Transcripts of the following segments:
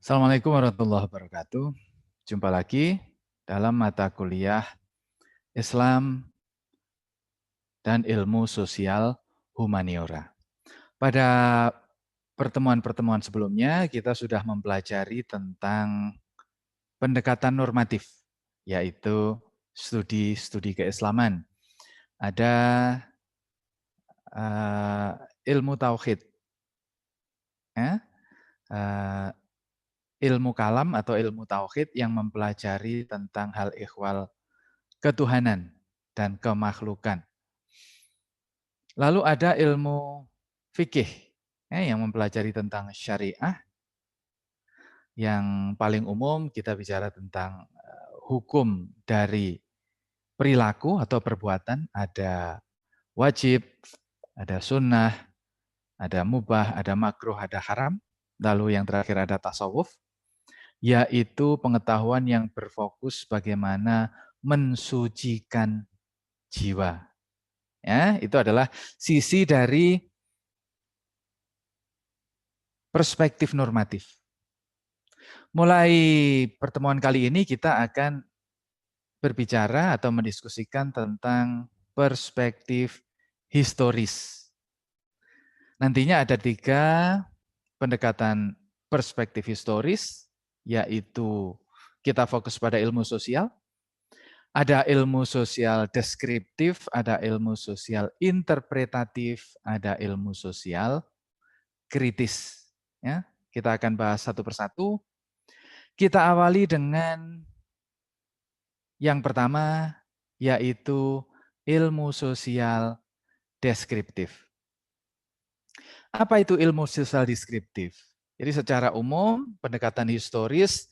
Assalamualaikum warahmatullahi wabarakatuh. Jumpa lagi dalam mata kuliah Islam dan Ilmu Sosial Humaniora. Pada pertemuan-pertemuan sebelumnya kita sudah mempelajari tentang pendekatan normatif, yaitu studi-studi keislaman. Ada ilmu tauhid, ya, ilmu kalam atau ilmu tauhid yang mempelajari tentang hal ihwal ketuhanan dan kemakhlukan. Lalu ada ilmu fikih yang mempelajari tentang syariah. Yang paling umum kita bicara tentang hukum dari perilaku atau perbuatan. Ada wajib, ada sunnah, ada mubah, ada makruh, ada haram. Lalu yang terakhir ada tasawuf, yaitu pengetahuan yang berfokus bagaimana mensucikan jiwa. Ya, itu adalah sisi dari perspektif normatif. Mulai pertemuan kali ini kita akan berbicara atau mendiskusikan tentang perspektif historis. Nantinya ada 3 pendekatan perspektif historis, yaitu kita fokus pada ilmu sosial, ada ilmu sosial deskriptif, ada ilmu sosial interpretatif, ada ilmu sosial kritis. Ya, kita akan bahas satu persatu. Kita awali dengan yang pertama, yaitu ilmu sosial deskriptif. Apa itu ilmu sosial deskriptif? Jadi secara umum, pendekatan historis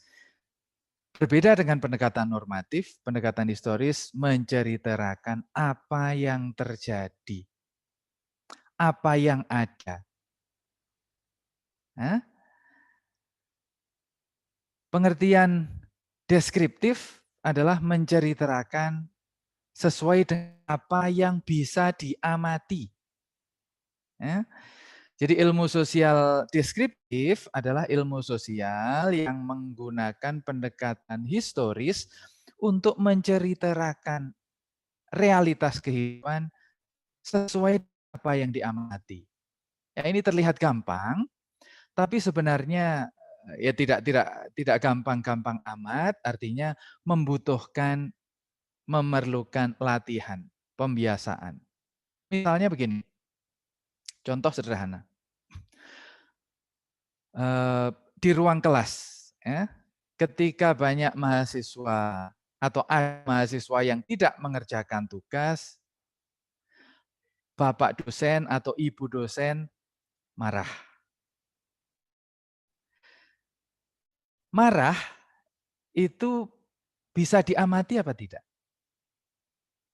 berbeda dengan pendekatan normatif. Pendekatan historis menceritakan apa yang terjadi, apa yang ada. Pengertian deskriptif adalah menceritakan sesuai dengan apa yang bisa diamati. Jadi ilmu sosial deskriptif adalah ilmu sosial yang menggunakan pendekatan historis untuk menceritakan realitas kehidupan sesuai apa yang diamati. Ya, ini terlihat gampang, tapi sebenarnya ya tidak gampang-gampang amat, artinya memerlukan latihan, pembiasaan. Misalnya begini, contoh sederhana. Di ruang kelas, ketika banyak mahasiswa atau ada mahasiswa yang tidak mengerjakan tugas, bapak dosen atau ibu dosen marah. Marah itu bisa diamati apa tidak?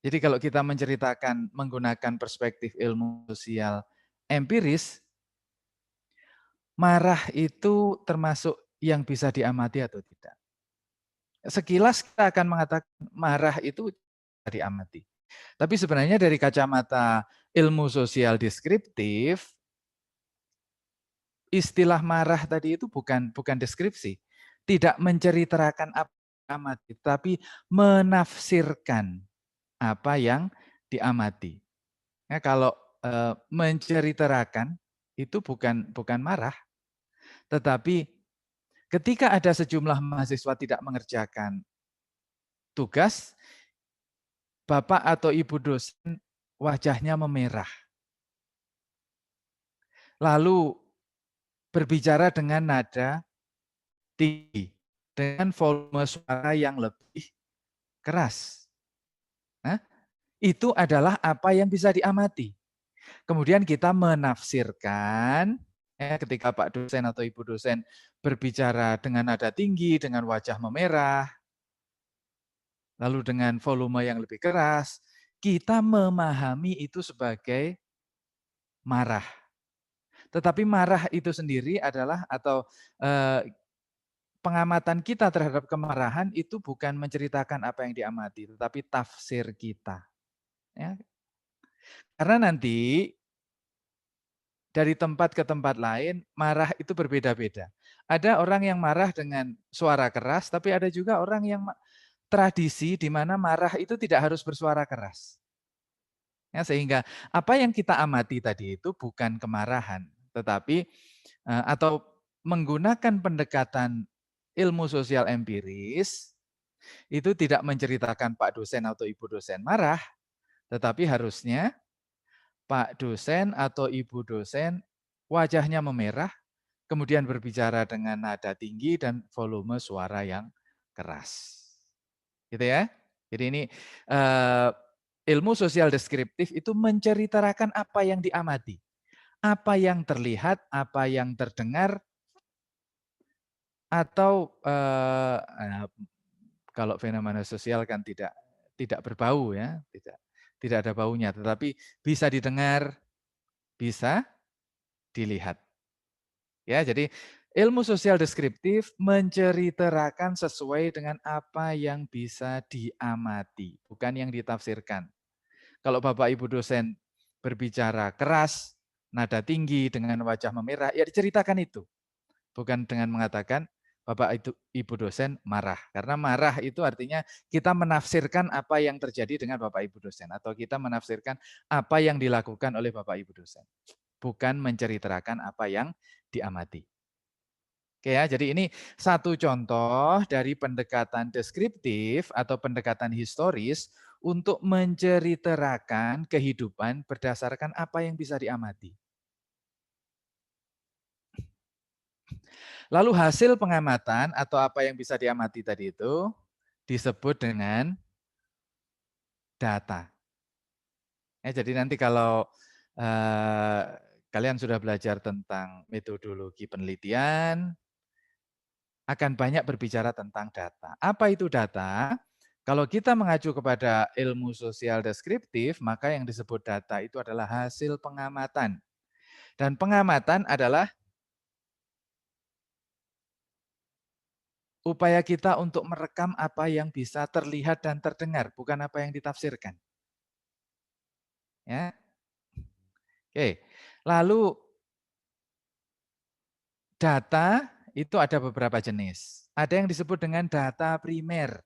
Jadi kalau kita menceritakan menggunakan perspektif ilmu sosial empiris, marah itu termasuk yang bisa diamati atau tidak? Sekilas kita akan mengatakan marah itu bisa diamati. Tapi sebenarnya dari kacamata ilmu sosial deskriptif, istilah marah tadi itu bukan deskripsi. Tidak menceritakan apa yang diamati, tapi menafsirkan apa yang diamati. Ya, kalau menceritakan itu bukan marah, tetapi ketika ada sejumlah mahasiswa tidak mengerjakan tugas, bapak atau ibu dosen wajahnya memerah. Lalu berbicara dengan nada tinggi, dengan volume suara yang lebih keras. Nah, itu adalah apa yang bisa diamati. Kemudian kita menafsirkan, ketika Pak dosen atau Ibu dosen berbicara dengan nada tinggi, dengan wajah memerah, lalu dengan volume yang lebih keras, kita memahami itu sebagai marah. Tetapi marah itu sendiri adalah atau pengamatan kita terhadap kemarahan itu bukan menceritakan apa yang diamati, tetapi tafsir kita. Ya. Karena nanti dari tempat ke tempat lain, marah itu berbeda-beda. Ada orang yang marah dengan suara keras, tapi ada juga orang yang tradisi di mana marah itu tidak harus bersuara keras. Ya, sehingga apa yang kita amati tadi itu bukan kemarahan, tetapi atau menggunakan pendekatan ilmu sosial empiris, itu tidak menceritakan Pak dosen atau Ibu dosen marah, tetapi harusnya Pak dosen atau Ibu dosen wajahnya memerah, kemudian berbicara dengan nada tinggi dan volume suara yang keras. Gitu ya. Jadi ini ilmu sosial deskriptif itu menceritakan apa yang diamati, apa yang terlihat, apa yang terdengar, atau kalau fenomena sosial kan tidak berbau ya, tidak ada baunya, tetapi bisa didengar, bisa dilihat. Ya, jadi ilmu sosial deskriptif menceritakan sesuai dengan apa yang bisa diamati, bukan yang ditafsirkan. Kalau Bapak Ibu dosen berbicara keras, nada tinggi dengan wajah memerah, ya diceritakan itu. Bukan dengan mengatakan Bapak Ibu dosen marah. Karena marah itu artinya kita menafsirkan apa yang terjadi dengan Bapak Ibu dosen. Atau kita menafsirkan apa yang dilakukan oleh Bapak Ibu dosen. Bukan menceritakan apa yang diamati. Oke ya, jadi ini satu contoh dari pendekatan deskriptif atau pendekatan historis untuk menceritakan kehidupan berdasarkan apa yang bisa diamati. Lalu hasil pengamatan atau apa yang bisa diamati tadi itu disebut dengan data. Jadi nanti kalau kalian sudah belajar tentang metodologi penelitian, akan banyak berbicara tentang data. Apa itu data? Kalau kita mengacu kepada ilmu sosial deskriptif, maka yang disebut data itu adalah hasil pengamatan. Dan pengamatan adalah upaya kita untuk merekam apa yang bisa terlihat dan terdengar, bukan apa yang ditafsirkan. Ya. Oke. Lalu data itu ada beberapa jenis. Ada yang disebut dengan data primer.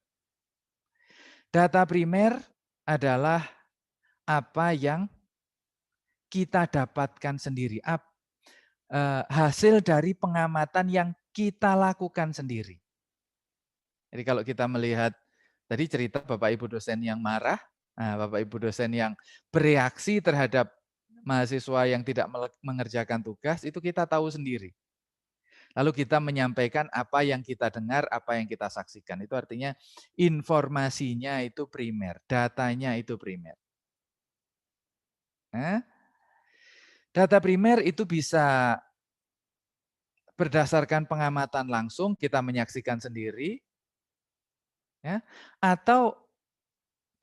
Data primer adalah apa yang kita dapatkan sendiri, hasil dari pengamatan yang kita lakukan sendiri. Jadi kalau kita melihat tadi cerita Bapak Ibu dosen yang marah, Bapak Ibu dosen yang bereaksi terhadap mahasiswa yang tidak mengerjakan tugas, itu kita tahu sendiri. Lalu kita menyampaikan apa yang kita dengar, apa yang kita saksikan. Itu artinya informasinya itu primer, datanya itu primer. Data primer itu bisa berdasarkan pengamatan langsung, kita menyaksikan sendiri, ya, atau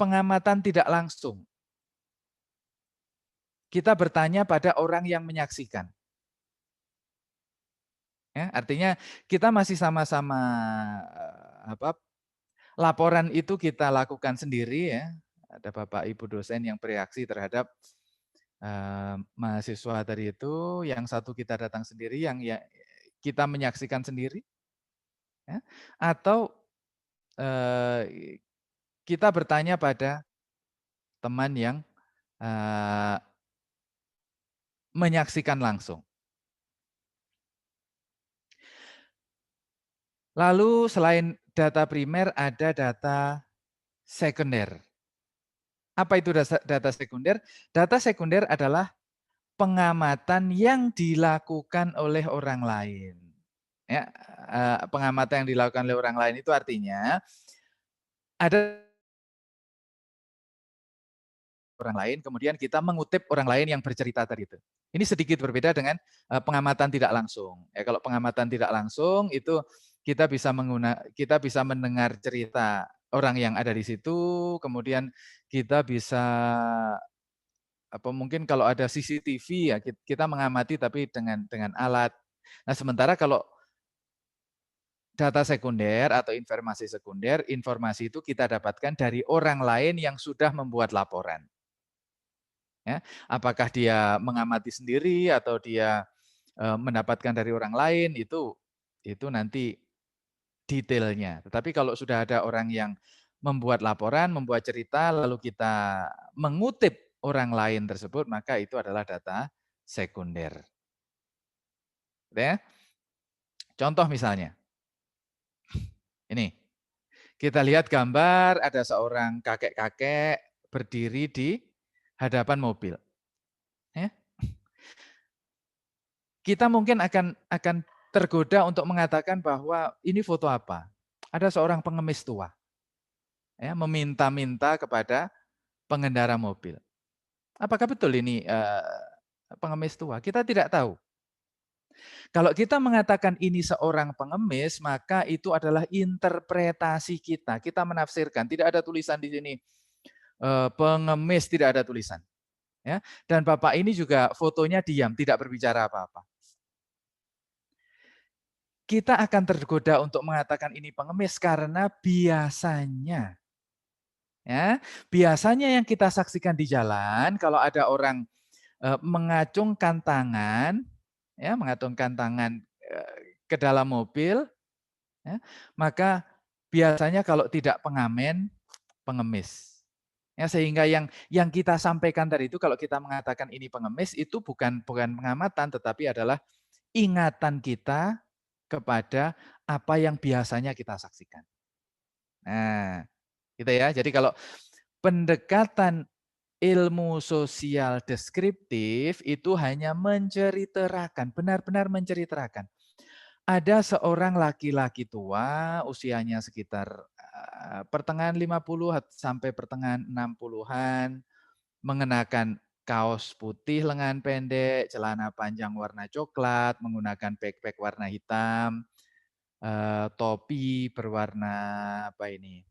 pengamatan tidak langsung. Kita bertanya pada orang yang menyaksikan. Ya, artinya kita masih sama-sama laporan itu kita lakukan sendiri ya. Ada Bapak Ibu dosen yang bereaksi terhadap mahasiswa tadi itu, yang satu kita datang sendiri, yang ya kita menyaksikan sendiri, ya. Atau kita bertanya pada teman yang menyaksikan langsung. Lalu selain data primer ada data sekunder. Apa itu data sekunder? Data sekunder adalah pengamatan yang dilakukan oleh orang lain. Ya, pengamatan yang dilakukan oleh orang lain itu artinya ada orang lain, kemudian kita mengutip orang lain yang bercerita tadi itu. Ini sedikit berbeda dengan pengamatan tidak langsung. Ya, kalau pengamatan tidak langsung itu kita bisa mendengar cerita orang yang ada di situ, kemudian kita bisa mungkin kalau ada CCTV ya kita mengamati tapi dengan alat. Nah, sementara kalau data sekunder atau informasi sekunder, informasi itu kita dapatkan dari orang lain yang sudah membuat laporan. Ya, apakah dia mengamati sendiri atau dia mendapatkan dari orang lain itu nanti detailnya. Tetapi kalau sudah ada orang yang membuat laporan, membuat cerita, lalu kita mengutip orang lain tersebut, maka itu adalah data sekunder. Ya? Contoh misalnya, ini kita lihat gambar ada seorang kakek-kakek berdiri di hadapan mobil. Ya? Kita mungkin akan tergoda untuk mengatakan bahwa ini foto apa? Ada seorang pengemis tua, ya, meminta-minta kepada pengendara mobil. Apakah betul ini pengemis tua? Kita tidak tahu. Kalau kita mengatakan ini seorang pengemis, maka itu adalah interpretasi kita. Kita menafsirkan. Tidak ada tulisan di sini pengemis, tidak ada tulisan. Ya. Dan Bapak ini juga fotonya diam, tidak berbicara apa-apa. Kita akan tergoda untuk mengatakan ini pengemis karena biasanya yang kita saksikan di jalan kalau ada orang mengacungkan tangan, ya, mengacungkan tangan ke dalam mobil, ya, maka biasanya kalau tidak pengamen, pengemis. Ya, sehingga yang kita sampaikan tadi itu kalau kita mengatakan ini pengemis itu bukan pengamatan tetapi adalah ingatan kita kepada apa yang biasanya kita saksikan. Nah, gitu ya. Jadi kalau pendekatan ilmu sosial deskriptif itu hanya menceritakan, benar-benar menceritakan. Ada seorang laki-laki tua, usianya sekitar pertengahan 50 sampai pertengahan 60-an, mengenakan kaos putih lengan pendek, celana panjang warna coklat, menggunakan backpack warna hitam, topi berwarna apa ini?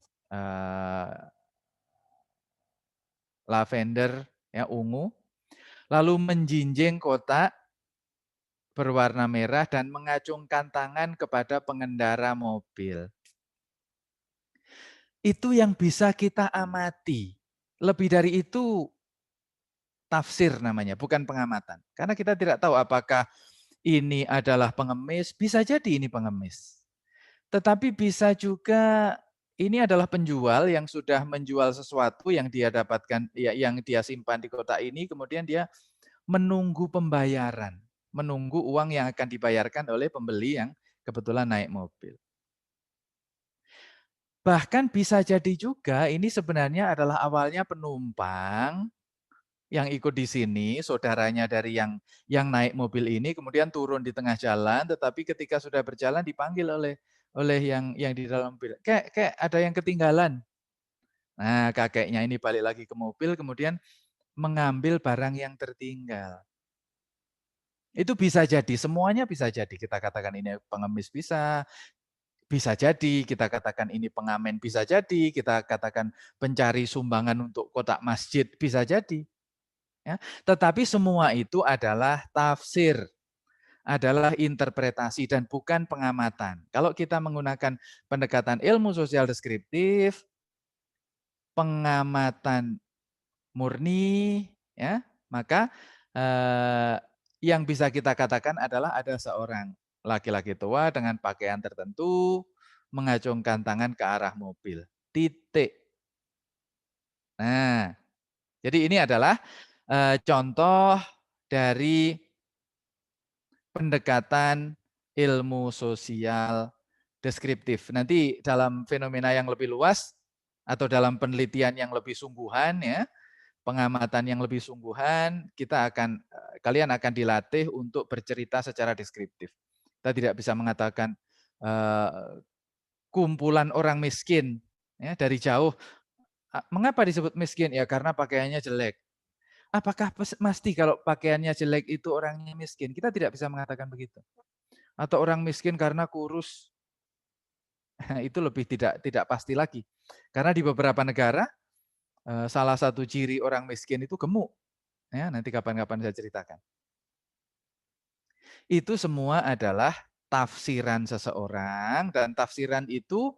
Lavender, ya, ungu, lalu menjinjing kotak berwarna merah dan mengacungkan tangan kepada pengendara mobil. Itu yang bisa kita amati. Lebih dari itu tafsir namanya, bukan pengamatan. Karena kita tidak tahu apakah ini adalah pengemis, bisa jadi ini pengemis. Tetapi bisa juga ini adalah penjual yang sudah menjual sesuatu yang dia dapatkan, yang dia simpan di kotak ini, kemudian dia menunggu pembayaran, menunggu uang yang akan dibayarkan oleh pembeli yang kebetulan naik mobil. Bahkan bisa jadi juga ini sebenarnya adalah awalnya penumpang yang ikut di sini, saudaranya dari yang naik mobil ini, kemudian turun di tengah jalan, tetapi ketika sudah berjalan dipanggil oleh yang di dalam mobil. Kayak ada yang ketinggalan. Nah, kakeknya ini balik lagi ke mobil, kemudian mengambil barang yang tertinggal. Itu bisa jadi, semuanya bisa jadi. Kita katakan ini pengemis bisa jadi. Kita katakan ini pengamen bisa jadi. Kita katakan pencari sumbangan untuk kotak masjid bisa jadi. Ya. Tetapi semua itu adalah tafsir, adalah interpretasi dan bukan pengamatan. Kalau kita menggunakan pendekatan ilmu sosial deskriptif, pengamatan murni, ya, maka yang bisa kita katakan adalah ada seorang laki-laki tua dengan pakaian tertentu mengacungkan tangan ke arah mobil. Titik. Nah, jadi ini adalah contoh dari pendekatan ilmu sosial deskriptif. Nanti dalam fenomena yang lebih luas atau dalam penelitian yang lebih sungguhan, ya, pengamatan yang lebih sungguhan, kalian akan dilatih untuk bercerita secara deskriptif. Kita tidak bisa mengatakan kumpulan orang miskin, ya, dari jauh. Mengapa disebut miskin? Ya karena pakaiannya jelek. Apakah pasti kalau pakaiannya jelek itu orangnya miskin? Kita tidak bisa mengatakan begitu. Atau orang miskin karena kurus. Itu lebih tidak pasti lagi. Karena di beberapa negara salah satu ciri orang miskin itu gemuk. Ya, nanti kapan-kapan saya ceritakan. Itu semua adalah tafsiran seseorang dan tafsiran itu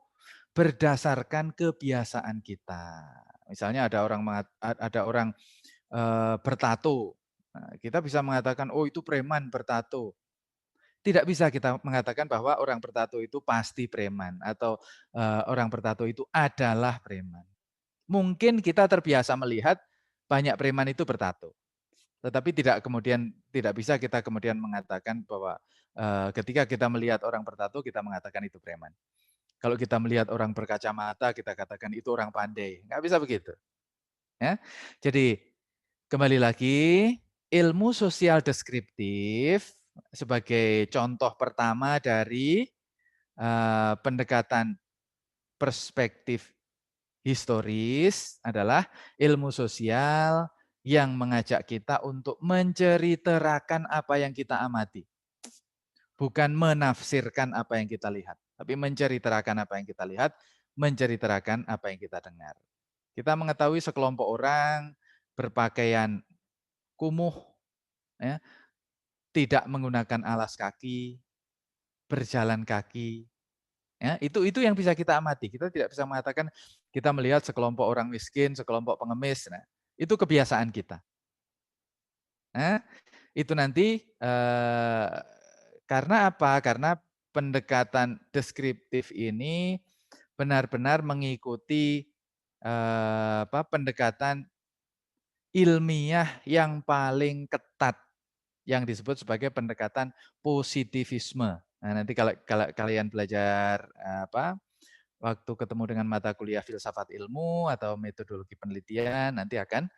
berdasarkan kebiasaan kita. Misalnya ada orang bertato. Nah, kita bisa mengatakan, oh itu preman bertato. Tidak bisa kita mengatakan bahwa orang bertato itu pasti preman atau orang bertato itu adalah preman. Mungkin kita terbiasa melihat banyak preman itu bertato. Tetapi tidak bisa kita kemudian mengatakan bahwa ketika kita melihat orang bertato kita mengatakan itu preman. Kalau kita melihat orang berkacamata kita katakan itu orang pandai. Nggak bisa begitu. Ya. Jadi kembali lagi, ilmu sosial deskriptif sebagai contoh pertama dari pendekatan perspektif historis adalah ilmu sosial yang mengajak kita untuk menceritakan apa yang kita amati. Bukan menafsirkan apa yang kita lihat, tapi menceritakan apa yang kita lihat, menceritakan apa yang kita dengar. Kita mengetahui sekelompok orang berpakaian kumuh, ya, tidak menggunakan alas kaki, berjalan kaki. Ya, itu yang bisa kita amati. Kita tidak bisa mengatakan kita melihat sekelompok orang miskin, sekelompok pengemis. Nah, itu kebiasaan kita. Nah, itu nanti karena apa? Karena pendekatan deskriptif ini benar-benar mengikuti pendekatan ilmiah yang paling ketat yang disebut sebagai pendekatan positivisme. Nah, nanti kalau kalian belajar waktu ketemu dengan mata kuliah filsafat ilmu atau metodologi penelitian nanti akan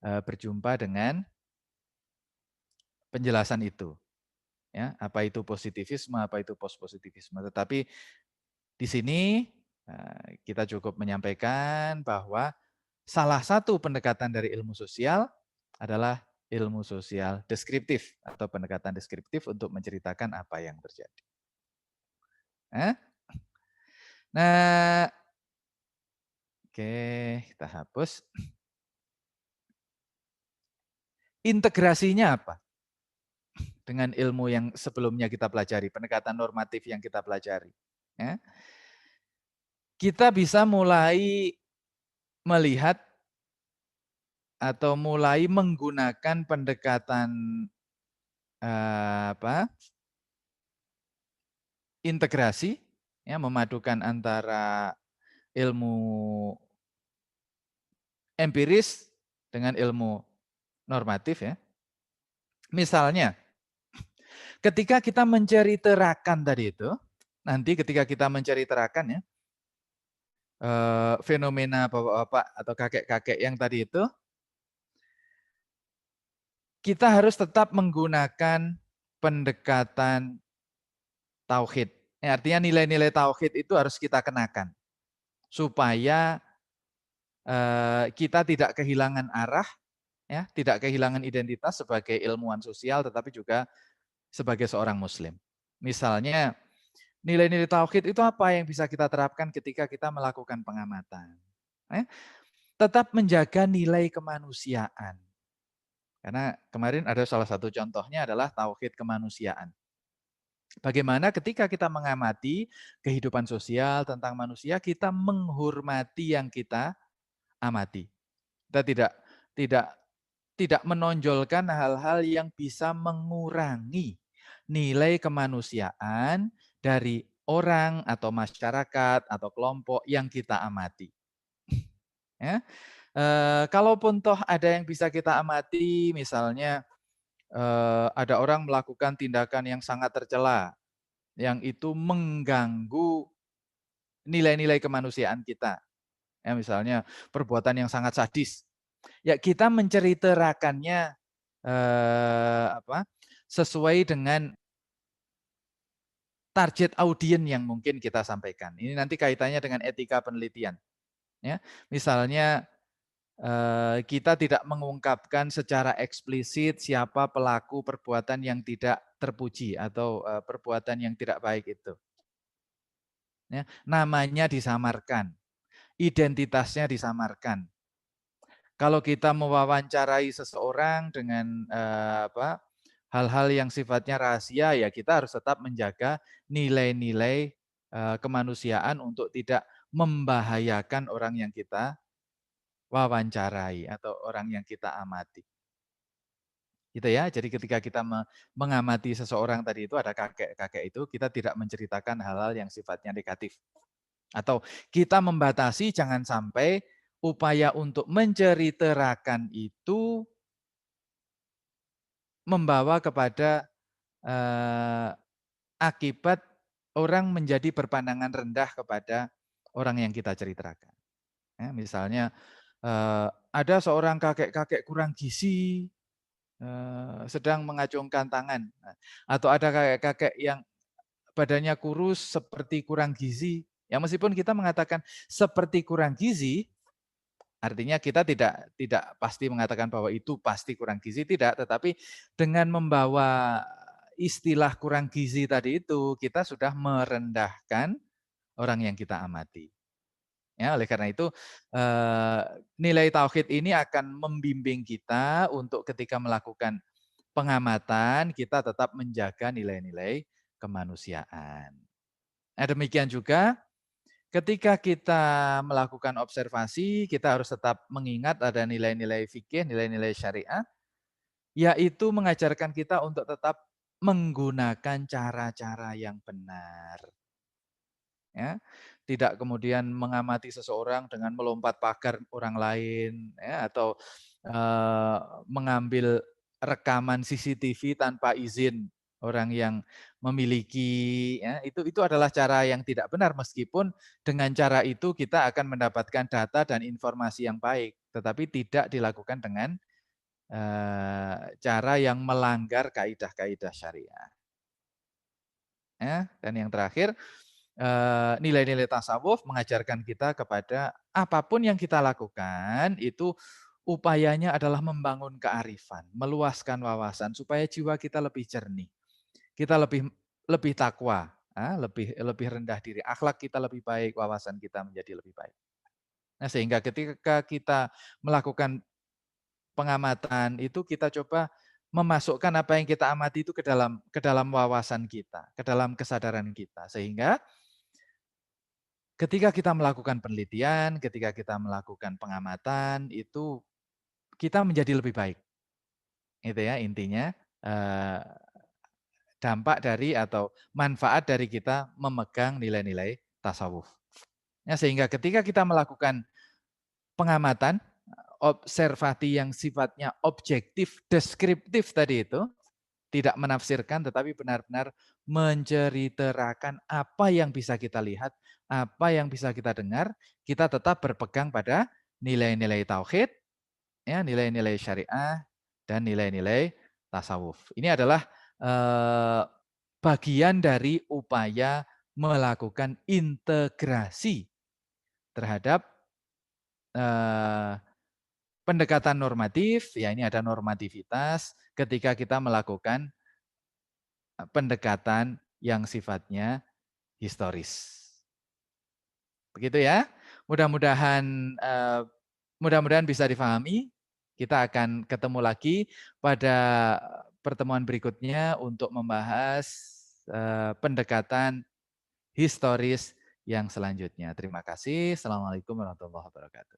berjumpa dengan penjelasan itu. Ya, apa itu positivisme, apa itu post-positivisme. Tetapi di sini kita cukup menyampaikan bahwa salah satu pendekatan dari ilmu sosial adalah ilmu sosial deskriptif atau pendekatan deskriptif untuk menceritakan apa yang terjadi. Nah, oke, kita hapus. Integrasinya apa? Dengan ilmu yang sebelumnya kita pelajari, pendekatan normatif yang kita pelajari. Ya. Kita bisa mulai melihat atau mulai menggunakan pendekatan integrasi, ya, memadukan antara ilmu empiris dengan ilmu normatif, ya. Misalnya, ketika kita menceritakan tadi itu, nanti ketika kita menceritakan ya fenomena bapak-bapak atau kakek-kakek yang tadi itu, kita harus tetap menggunakan pendekatan tauhid. Ya, artinya nilai-nilai tauhid itu harus kita kenakan supaya kita tidak kehilangan arah, ya, tidak kehilangan identitas sebagai ilmuwan sosial, tetapi juga sebagai seorang Muslim. Misalnya nilai-nilai tauhid itu apa yang bisa kita terapkan ketika kita melakukan pengamatan? Tetap menjaga nilai kemanusiaan. Karena kemarin ada salah satu contohnya adalah tauhid kemanusiaan. Bagaimana ketika kita mengamati kehidupan sosial tentang manusia, kita menghormati yang kita amati. Kita tidak menonjolkan hal-hal yang bisa mengurangi nilai kemanusiaan dari orang atau masyarakat atau kelompok yang kita amati. Ya. Kalaupun toh ada yang bisa kita amati, misalnya ada orang melakukan tindakan yang sangat tercela, yang itu mengganggu nilai-nilai kemanusiaan kita. Ya, misalnya perbuatan yang sangat sadis. Ya, kita menceritakannya sesuai dengan target audiens yang mungkin kita sampaikan. Ini nanti kaitannya dengan etika penelitian. Ya, misalnya kita tidak mengungkapkan secara eksplisit siapa pelaku perbuatan yang tidak terpuji atau perbuatan yang tidak baik itu. Ya, namanya disamarkan, identitasnya disamarkan. Kalau kita mewawancarai seseorang dengan hal-hal yang sifatnya rahasia, ya kita harus tetap menjaga nilai-nilai kemanusiaan untuk tidak membahayakan orang yang kita wawancarai atau orang yang kita amati. Gitu ya. Jadi ketika kita mengamati seseorang tadi itu ada kakek-kakek itu, kita tidak menceritakan hal-hal yang sifatnya negatif. Atau kita membatasi jangan sampai upaya untuk menceritakan itu membawa kepada akibat orang menjadi berpandangan rendah kepada orang yang kita ceritakan. Ya, misalnya ada seorang kakek-kakek kurang gizi sedang mengacungkan tangan, atau ada kakek-kakek yang badannya kurus seperti kurang gizi. Ya meskipun kita mengatakan seperti kurang gizi, artinya kita tidak pasti mengatakan bahwa itu pasti kurang gizi, tidak. Tetapi dengan membawa istilah kurang gizi tadi itu, kita sudah merendahkan orang yang kita amati. Ya, oleh karena itu nilai tauhid ini akan membimbing kita untuk ketika melakukan pengamatan, kita tetap menjaga nilai-nilai kemanusiaan. Nah, demikian juga ketika kita melakukan observasi, kita harus tetap mengingat ada nilai-nilai fikih, nilai-nilai syariah, yaitu mengajarkan kita untuk tetap menggunakan cara-cara yang benar. Ya, tidak kemudian mengamati seseorang dengan melompat pagar orang lain, ya, atau mengambil rekaman CCTV tanpa izin orang yang memiliki, ya, itu adalah cara yang tidak benar meskipun dengan cara itu kita akan mendapatkan data dan informasi yang baik, tetapi tidak dilakukan dengan cara yang melanggar kaidah-kaidah syariah. Ya, dan yang terakhir nilai-nilai tasawuf mengajarkan kita kepada apapun yang kita lakukan itu upayanya adalah membangun kearifan, meluaskan wawasan supaya jiwa kita lebih jernih, kita lebih lebih takwa, lebih lebih rendah diri, akhlak kita lebih baik, wawasan kita menjadi lebih baik. Nah, sehingga ketika kita melakukan pengamatan itu kita coba memasukkan apa yang kita amati itu ke dalam wawasan kita, ke dalam kesadaran kita sehingga ketika kita melakukan penelitian, ketika kita melakukan pengamatan, itu kita menjadi lebih baik. Itu ya intinya, dampak dari atau manfaat dari kita memegang nilai-nilai tasawuf. Ya, sehingga ketika kita melakukan pengamatan, observasi yang sifatnya objektif, deskriptif tadi itu, tidak menafsirkan tetapi benar-benar menceritakan apa yang bisa kita lihat, apa yang bisa kita dengar, kita tetap berpegang pada nilai-nilai tauhid, ya, nilai-nilai syariah dan nilai-nilai tasawuf. Ini adalah bagian dari upaya melakukan integrasi terhadap pendekatan normatif, ya ini ada normativitas ketika kita melakukan pendekatan yang sifatnya historis. Begitu ya. Mudah-mudahan mudah-mudahan bisa difahami. Kita akan ketemu lagi pada pertemuan berikutnya untuk membahas pendekatan historis yang selanjutnya. Terima kasih. Assalamualaikum warahmatullahi wabarakatuh.